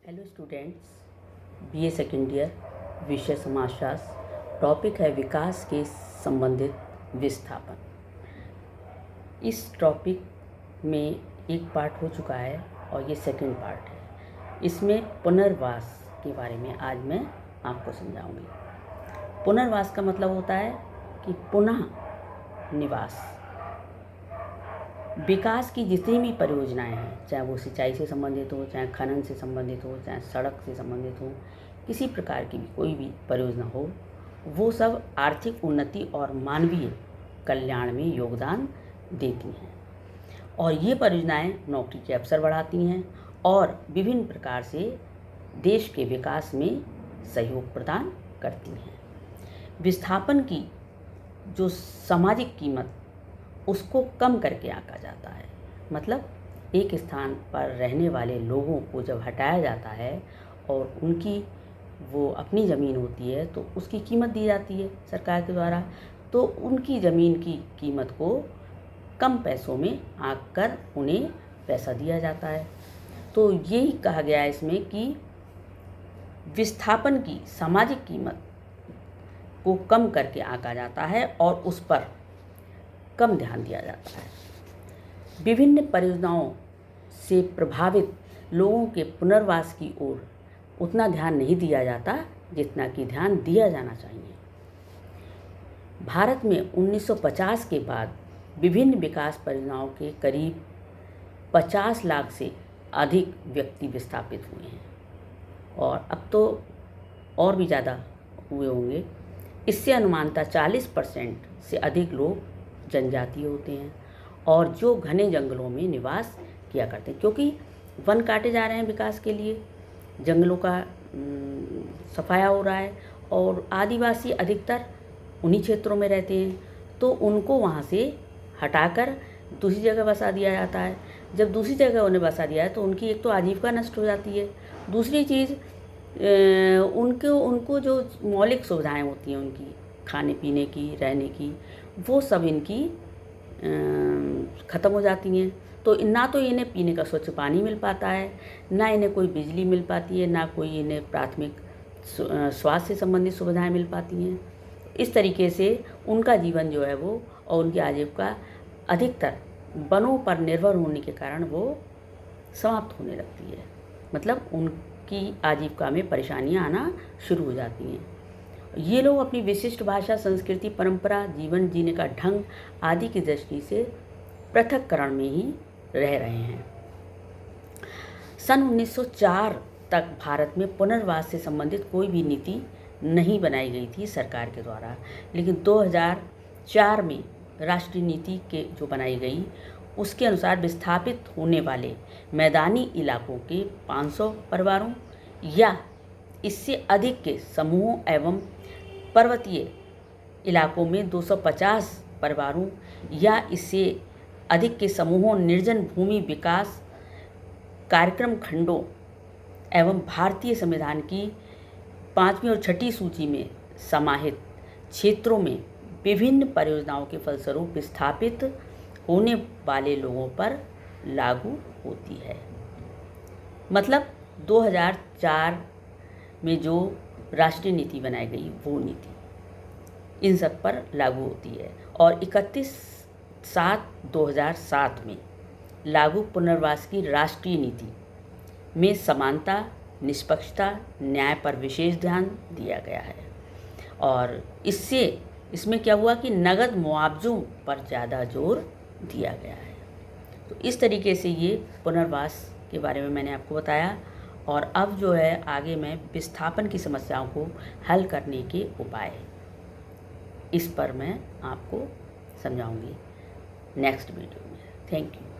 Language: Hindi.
Hello students, BA second year, विषय समाजशास्त्र। टॉपिक है विकास के संबंधित विस्थापन। इस टॉपिक में एक पार्ट हो चुका है और ये सेकंड पार्ट है। इसमें पुनर्वास के बारे में आज मैं आपको समझाऊंगी। पुनर्वास का मतलब होता है कि पुनः निवास। विकास की जितनी भी परियोजनाएं हैं, चाहे वो सिंचाई से संबंधित हो, चाहे खनन से संबंधित हो, चाहे सड़क से संबंधित हो, किसी प्रकार की भी कोई भी परियोजना हो, वो सब आर्थिक उन्नति और मानवीय कल्याण में योगदान देती हैं। और ये परियोजनाएं नौकरी के अवसर बढ़ाती हैं और विभिन्न प्रकार से देश के विकास में सहयोग प्रदान करती हैं। विस्थापन की जो सामाजिक कीमत उसको कम करके आंका जाता है। मतलब एक स्थान पर रहने वाले लोगों को जब हटाया जाता है और उनकी वो अपनी ज़मीन होती है तो उसकी कीमत दी जाती है सरकार के द्वारा, तो उनकी ज़मीन की कीमत को कम पैसों में आंक कर उन्हें पैसा दिया जाता है। तो यही कहा गया है इसमें कि विस्थापन की सामाजिक कीमत को कम करके आंका जाता है और उस पर कम ध्यान दिया जाता है। विभिन्न परियोजनाओं से प्रभावित लोगों के पुनर्वास की ओर उतना ध्यान नहीं दिया जाता जितना कि ध्यान दिया जाना चाहिए। भारत में 1950 के बाद विभिन्न विकास परियोजनाओं के करीब 50 लाख से अधिक व्यक्ति विस्थापित हुए हैं और अब तो और भी ज़्यादा हुए होंगे। इससे अनुमानतः 40% से अधिक लोग जनजातीय होते हैं और जो घने जंगलों में निवास किया करते हैं, क्योंकि वन काटे जा रहे हैं विकास के लिए, जंगलों का सफाया हो रहा है और आदिवासी अधिकतर उन्हीं क्षेत्रों में रहते हैं, तो उनको वहाँ से हटाकर दूसरी जगह बसा दिया जाता है। जब दूसरी जगह उन्हें बसा दिया है तो उनकी एक तो आजीविका नष्ट हो जाती है, दूसरी चीज़ उनको जो मौलिक सुविधाएं होती हैं उनकी खाने पीने की, रहने की, वो सब इनकी ख़त्म हो जाती हैं। तो ना तो इन्हें पीने का स्वच्छ पानी मिल पाता है, ना इन्हें कोई बिजली मिल पाती है, ना कोई इन्हें प्राथमिक स्वास्थ्य से संबंधित सुविधाएं मिल पाती हैं। इस तरीके से उनका जीवन जो है वो और उनकी आजीविका अधिकतर वनों पर निर्भर होने के कारण वो समाप्त होने लगती है। मतलब उनकी आजीविका में परेशानियां आना शुरू हो जाती हैं। ये लोग अपनी विशिष्ट भाषा, संस्कृति, परंपरा, जीवन जीने का ढंग आदि की दृष्टि से पृथक्करण में ही रह रहे हैं। सन 1904 तक भारत में पुनर्वास से संबंधित कोई भी नीति नहीं बनाई गई थी सरकार के द्वारा, लेकिन 2004 में राष्ट्रीय नीति के जो बनाई गई उसके अनुसार विस्थापित होने वाले मैदानी इलाकों के 500 परिवारों या इससे अधिक के समूहों एवं पर्वतीय इलाकों में 250 परिवारों या इससे अधिक के समूहों निर्जन भूमि विकास कार्यक्रम खंडों एवं भारतीय संविधान की 5वीं और 6ठी सूची में समाहित क्षेत्रों में विभिन्न परियोजनाओं के फलस्वरूप विस्थापित होने वाले लोगों पर लागू होती है। मतलब 2004 में जो राष्ट्रीय नीति बनाई गई वो नीति इन सब पर लागू होती है और 31/7/2007 में लागू पुनर्वास की राष्ट्रीय नीति में समानता, निष्पक्षता, न्याय पर विशेष ध्यान दिया गया है। और इसमें क्या हुआ कि नगद मुआवजों पर ज़्यादा जोर दिया गया है। तो इस तरीके से ये पुनर्वास के बारे में मैंने आपको बताया और अब जो है आगे मैं विस्थापन की समस्याओं को हल करने के उपाय इस पर मैं आपको समझाऊंगी नेक्स्ट वीडियो में। Thank you.